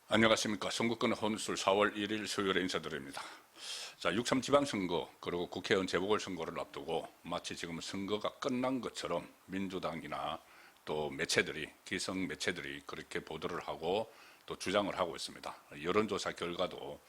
안녕하십니까. 선거권 혼술 4월 1일 수요일에 인사드립니다. 자, 6.3 지방선거 그리고 국회의원 재보궐선거를 앞두고 마치 지금 선거가 끝난 것처럼 민주당이나 또 매체들이, 기성 매체들이 그렇게 보도를 하고 또 주장을 하고 있습니다. 여론조사 결과도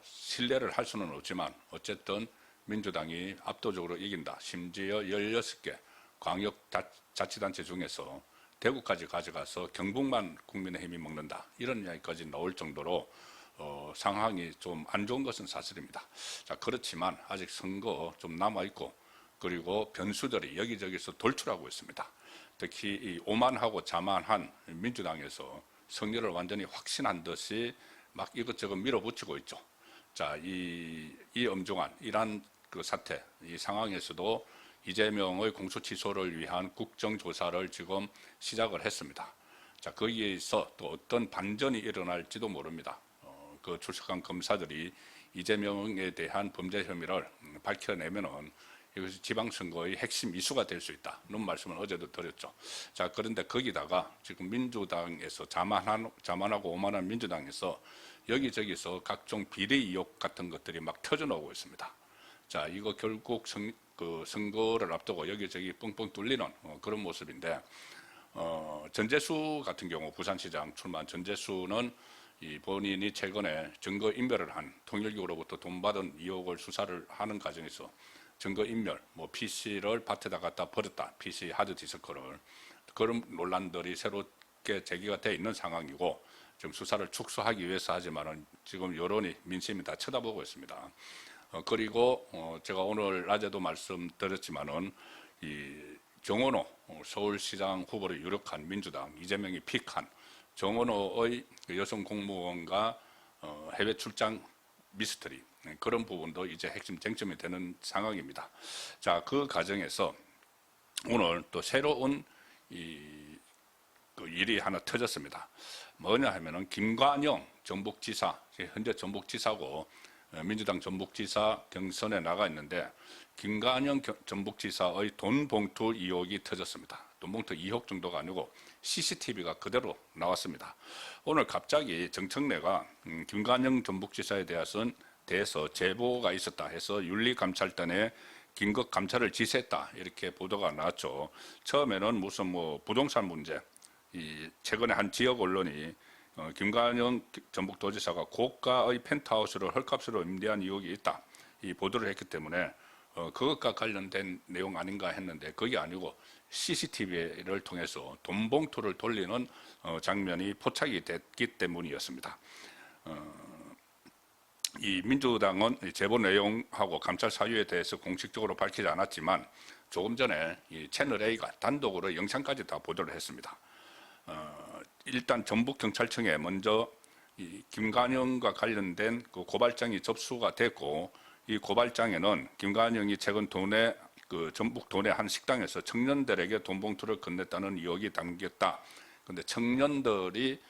신뢰를 할 수는 없지만 어쨌든 민주당이 압도적으로 이긴다. 심지어 16개 광역자치단체 중에서 대구까지 가져가서 경북만 국민의힘이 먹는다. 이런 이야기까지 나올 정도로 상황이 좀 안 좋은 것은 사실입니다. 자, 그렇지만 아직 선거 좀 남아있고 그리고 변수들이 여기저기서 돌출하고 있습니다. 특히 이 오만하고 자만한 민주당에서 승리를 완전히 확신한 듯이 막 이것저것 밀어붙이고 있죠. 자, 이 엄중한 이러한 그 사태, 이 상황에서도 이재명의 공소취소를 위한 국정조사를 지금 시작을 했습니다. 자, 거기에서 또 어떤 반전이 일어날지도 모릅니다. 그 출석한 검사들이 이재명에 대한 범죄 혐의를 밝혀내면은 이것이 지방선거의 핵심 이슈가 될 수 있다. 이런 말씀을 어제도 드렸죠. 자, 그런데 거기다가 지금 민주당에서 자만하고 오만한 민주당에서 여기저기서 각종 비리 의혹 같은 것들이 막 터져나오고 있습니다. 자, 이거 결국 선거를 앞두고 여기저기 뻥뻥 뚫리는 그런 모습인데, 전재수 같은 경우 부산시장 출마한 전재수는 이 본인이 최근에 증거인멸을 한 통일교로부터 돈 받은 의혹을 수사를 하는 과정에서 증거인멸, PC를 밭에다 갖다 버렸다, PC 하드디스크를, 그런 논란들이 새롭게 제기가 돼 있는 상황이고 지금 수사를 축소하기 위해서 하지만은 지금 여론이 민심이 다 쳐다보고 있습니다. 그리고 제가 오늘 낮에도 말씀드렸지만은 이 정원호 서울시장 후보를 유력한 민주당 이재명이 픽한 정원호의 여성 공무원과 해외 출장 미스터리, 그런 부분도 이제 핵심 쟁점이 되는 상황입니다. 자, 그 과정에서 오늘 또 새로운 그 일이 하나 터졌습니다. 뭐냐 하면은 김관영 전북지사, 현재 전북지사고 민주당 전북지사 경선에 나가 있는데 김관영 전북지사의 돈 봉투 의혹이 터졌습니다. 돈 봉투 2억 정도가 아니고 CCTV가 그대로 나왔습니다. 오늘 갑자기 정청래가 김관영 전북지사에 대해서 제보가 있었다 해서 윤리감찰단에 긴급 감찰을 지시했다, 이렇게 보도가 나왔죠. 처음에는 무슨 부동산 문제, 최근에 한 지역 언론이 김관영 전북도지사가 고가의 펜트하우스를 헐값으로 임대한 의혹이 있다, 이 보도를 했기 때문에 그것과 관련된 내용 아닌가 했는데 그게 아니고 CCTV를 통해서 돈 봉투를 돌리는 장면이 포착이 됐기 때문이었습니다. 이 민주당은 제보 내용하고 감찰 사유에 대해서 공식적으로 밝히지 않았지만 조금 전에 이 채널A가 단독으로 영상까지 다 보도를 했습니다. 일단 전북경찰청에 먼저 이 김관영과 관련된 그 고발장이 접수가 됐고, 이 고발장에는 김관영이 최근 전북 도내 한 식당에서 청년들에게 돈 봉투를 건넸다는 의혹이 담겼다. 근데 청년들이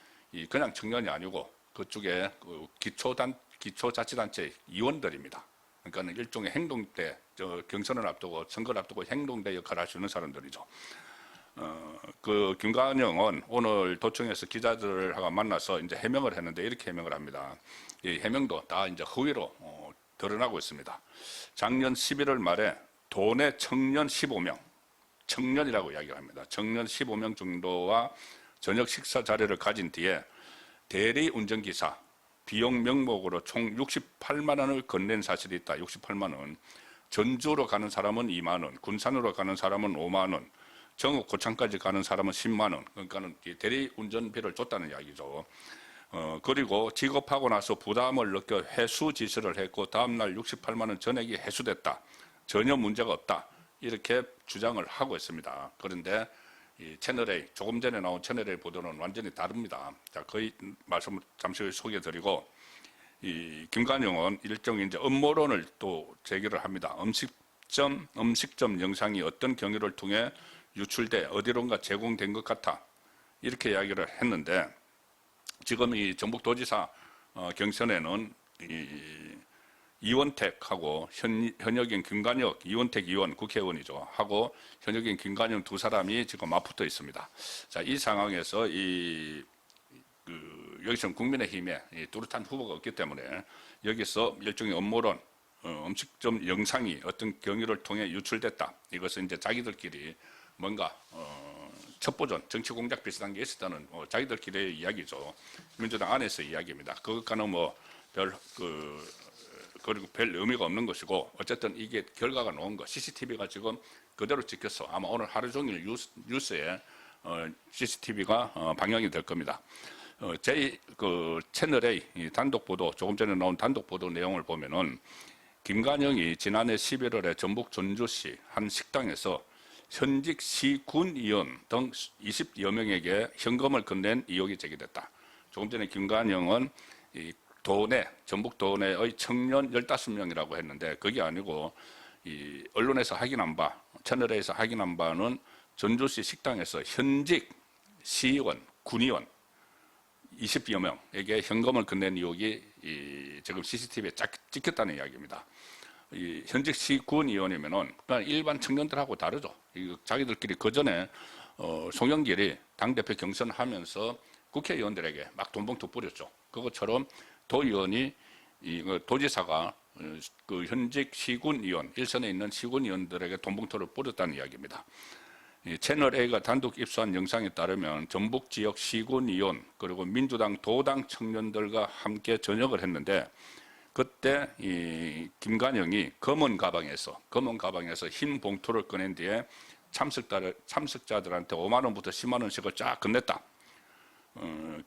그냥 청년이 아니고 그쪽에 기초자치단체 의원들입니다. 그러니까 일종의 행동대, 경선을 앞두고 선거를 앞두고 행동대 역할을 할 수 있는 사람들이죠. 그 김관영은 오늘 도청에서 기자들하고 만나서 이제 해명을 했는데 이렇게 해명을 합니다. 이 해명도 다 이제 허위로 드러나고 있습니다. 작년 11월 말에 도내 청년 15명, 청년이라고 이야기를 합니다. 청년 15명 정도와 저녁 식사 자리를 가진 뒤에 대리 운전기사 비용 명목으로 총 68만 원을 건넨 사실이 있다. 68만 원. 전주로 가는 사람은 2만 원, 군산으로 가는 사람은 5만 원, 정읍 고창까지 가는 사람은 10만 원. 그러니까는 대리 운전비를 줬다는 이야기죠. 그리고 지급하고 나서 부담을 느껴 회수 지시를 했고 다음날 68만 원 전액이 회수됐다. 전혀 문제가 없다. 이렇게 주장을 하고 있습니다. 그런데 이 채널A, 조금 전에 나온 채널A 보도는 완전히 다릅니다. 자, 거의 말씀을 잠시 소개해드리고, 이 김관영은 일종의 이제 음모론을 또 제기를 합니다. 음식점 영상이 어떤 경위를 통해 유출돼 어디론가 제공된 것 같아, 이렇게 이야기를 했는데, 지금 이 전북도지사 경선에는 이원택하고 현역인 김관혁, 이원택 의원, 국회의원이죠, 하고 현역인 김관영 두 사람이 지금 맞붙어 있습니다. 자, 이 상황에서 여기서는 국민의힘에 뚜렷한 후보가 없기 때문에 여기서 일종의 음모론, 음식점 영상이 어떤 경위를 통해 유출됐다. 이것은 이제 자기들끼리 뭔가 첩보전, 정치 공작 비슷한 게 있었다는 자기들끼리의 이야기죠. 민주당 안에서 이야기입니다. 그것과는 그리고 별 의미가 없는 것이고, 어쨌든 이게 결과가 나온 거, CCTV가 지금 그대로 찍혀서 아마 오늘 하루 종일 뉴스에 CCTV가 방영이 될 겁니다. 채널A 단독 보도, 조금 전에 나온 단독 보도 내용을 보면은 김관영이 지난해 11월에 전북 전주시 한 식당에서 현직 시군의원 등 20여 명에게 현금을 건넨 의혹이 제기됐다. 조금 전에 김관영은 전북 도내의 청년 15명이라고 했는데 그게 아니고 언론에서 확인한 바, 채널A에서 확인한 바는 전주시 식당에서 현직 시의원, 군의원 20여 명에게 현금을 건넨 의혹이 지금 CCTV에 찍혔다는 이야기입니다. 현직 시군 의원이면은 그냥 일반 청년들하고 다르죠. 자기들끼리 그 전에 송영길이 당대표 경선하면서 국회의원들에게 막 돈봉투 뿌렸죠. 그것처럼 도의원이 도지사가 그 현직 시군 의원, 일선에 있는 시군 의원들에게 돈봉투를 뿌렸다는 이야기입니다. 채널A가 단독 입수한 영상에 따르면 전북 지역 시군 의원 그리고 민주당 도당 청년들과 함께 저녁을 했는데 그때 김관영이 검은 가방에서 흰 봉투를 꺼낸 뒤에 참석자들한테 5만 원부터 10만 원씩을 쫙 건넸다.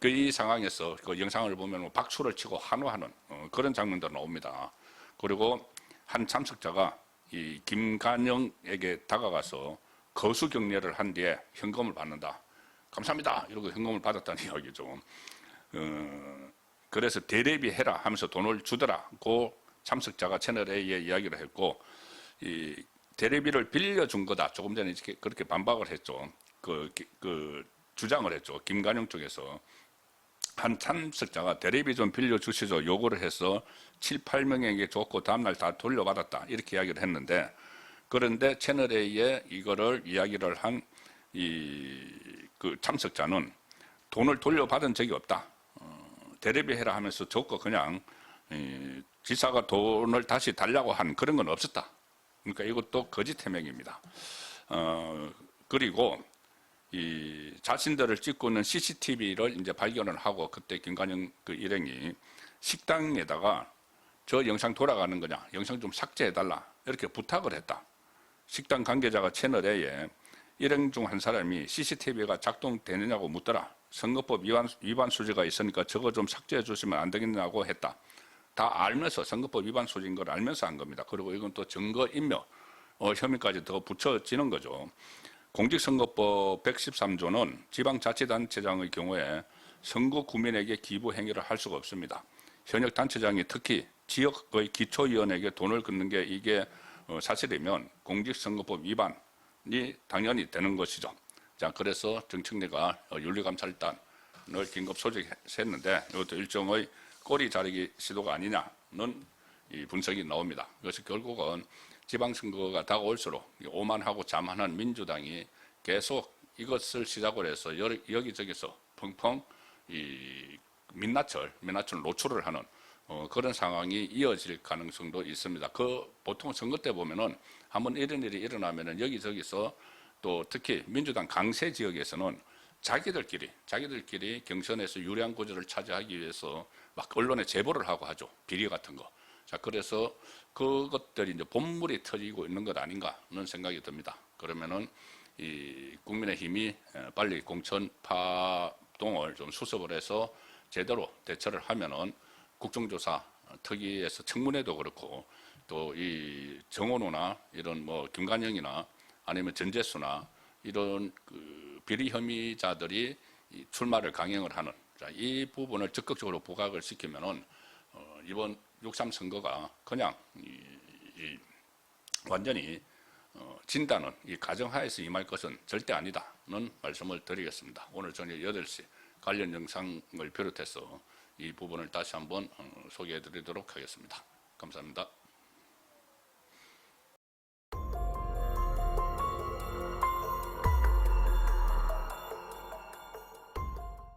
이 상황에서 그 영상을 보면 박수를 치고 환호하는 그런 장면도 나옵니다. 그리고 한 참석자가 이 김관영에게 다가가서 거수 경례를 한 뒤에 현금을 받는다. 감사합니다. 이러고 현금을 받았다는 이야기죠. 그래서 대례비해라 하면서 돈을 주더라고 참석자가 채널A에 이야기를 했고, 이 대례비를 빌려준 거다. 조금 전에 그렇게 반박을 했죠. 주장을 했죠. 김관영 쪽에서. 한 참석자가 대례비 좀 빌려주시죠. 요구를 해서 7, 8명에게 줬고 다음날 다 돌려받았다. 이렇게 이야기를 했는데, 그런데 채널A에 이거를 이야기를 한 그 참석자는 돈을 돌려받은 적이 없다. 대례비 해라 하면서 줬고 그냥 지사가 돈을 다시 달라고 한 그런 건 없었다. 그러니까 이것도 거짓 해명입니다. 그리고 자신들을 찍고 있는 CCTV를 이제 발견을 하고 그때 김관영 그 일행이 식당에다가 저 영상 돌아가는 거냐, 영상 좀 삭제해달라 이렇게 부탁을 했다. 식당 관계자가 채널A에 일행 중 한 사람이 CCTV가 작동되느냐고 묻더라. 선거법 위반 소지가 있으니까 저거 좀 삭제해 주시면 안 되겠냐고 했다. 다 알면서 선거법 위반 소지인 걸 알면서 한 겁니다. 그리고 이건 또 증거인멸 혐의까지 더 붙여지는 거죠. 공직선거법 113조는 지방자치단체장의 경우에 선거 구민에게 기부 행위를 할 수가 없습니다. 현역 단체장이 특히 지역의 기초위원에게 돈을 걷는 게 이게 사실이면 공직선거법 위반이 당연히 되는 것이죠. 자, 그래서 정청래가 윤리감찰단을 긴급 소집했는데 이것도 일종의 꼬리 자르기 시도가 아니냐는 이 분석이 나옵니다. 그래서 결국은 지방선거가 다가올수록 오만하고 자만한 민주당이 계속 이것을 시작으로 해서 여기저기서 펑펑 민낯을 노출을 하는 그런 상황이 이어질 가능성도 있습니다. 보통 선거 때 보면은 한번 이런 일이 일어나면은 여기저기서 또 특히 민주당 강세 지역에서는 자기들끼리 경선에서 유리한 구조를 차지하기 위해서 막 언론에 제보를 하고 하죠. 비리 같은 거. 자, 그래서 그것들이 이제 본물이 터지고 있는 것 아닌가는 생각이 듭니다. 그러면은 이 국민의힘이 빨리 공천 파동을 좀 수습을 해서 제대로 대처를 하면은 국정조사 특위에서 청문회도 그렇고 또 이 정원호나 이런 뭐 김관영이나 아니면 전재수나 이런 그 비리 혐의자들이 출마를 강행을 하는 이 부분을 적극적으로 부각을 시키면은 이번 6.3 선거가 그냥 완전히 진다는 이 가정하에서 임할 것은 절대 아니다는 말씀을 드리겠습니다. 오늘 저녁 8시 관련 영상을 비롯해서 이 부분을 다시 한번 소개해 드리도록 하겠습니다. 감사합니다.